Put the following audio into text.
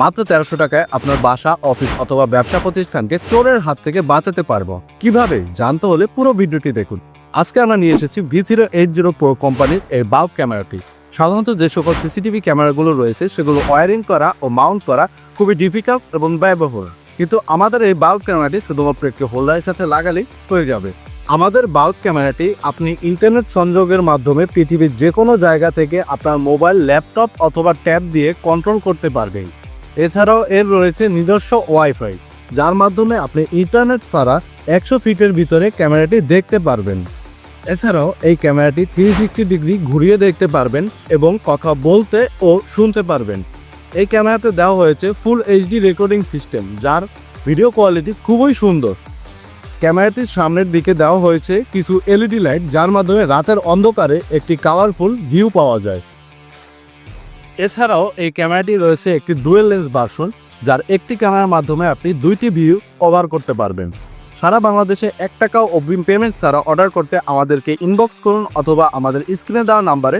মাত্র 1300 টাকায় আপনার বাসা, অফিস অথবা ব্যবসা প্রতিষ্ঠানকে চোরের হাত থেকে বাঁচাতে পারবো। কিভাবে জানতে হলে পুরো ভিডিওটি দেখুন। আজকে আমরা নিয়ে এসেছি V080 Pro কোম্পানির এই বাল্ব ক্যামেরাটি। সাধারণত যে সকল সিসিটিভি ক্যামেরাগুলো রয়েছে সেগুলো ওয়্যারিং করা ও মাউন্ট করা খুবই ডিফিকাল্ট এবং ব্যয়বহুল, কিন্তু আমাদের এই বাল্ব ক্যামেরাটি শুধুমাত্র একটি হোল্ডারের সাথে লাগালেই হয়ে যাবে। আমাদের বাল্ব ক্যামেরাটি আপনি ইন্টারনেট সংযোগের মাধ্যমে পৃথিবীর যে কোনো জায়গা থেকে আপনার মোবাইল, ল্যাপটপ অথবা ট্যাব দিয়ে কন্ট্রোল করতে পারবেন। এছাড়াও এর রয়েছে নিজস্ব ওয়াইফাই, যার মাধ্যমে আপনি ইন্টারনেট ছাড়া 100 ফিটের ভিতরে ক্যামেরাটি দেখতে পারবেন। এছাড়াও এই ক্যামেরাটি 360 ডিগ্রি ঘুরিয়ে দেখতে পারবেন এবং কথা বলতে ও শুনতে পারবেন। এই ক্যামেরাতে দেওয়া হয়েছে ফুল এইচডি রেকর্ডিং সিস্টেম, যার ভিডিও কোয়ালিটি খুবই সুন্দর। ক্যামেরাটির সামনের দিকে দেওয়া হয়েছে কিছু এলইডি লাইট, যার মাধ্যমে রাতের অন্ধকারে একটি কালারফুল ভিউ পাওয়া যায়। এছাড়াও এই ক্যামেরাটি রয়েছে একটি ডুয়েল লেন্স ভার্সন, যার একটি ক্যামেরার মাধ্যমে আপনি দুইটি ভিউ কভার করতে পারবেন। সারা বাংলাদেশে 1 টাকাও অগ্রিম পেমেন্ট ছাড়া অর্ডার করতে আমাদেরকে ইনবক্স করুন অথবা আমাদের স্ক্রিনে দেওয়া নাম্বারে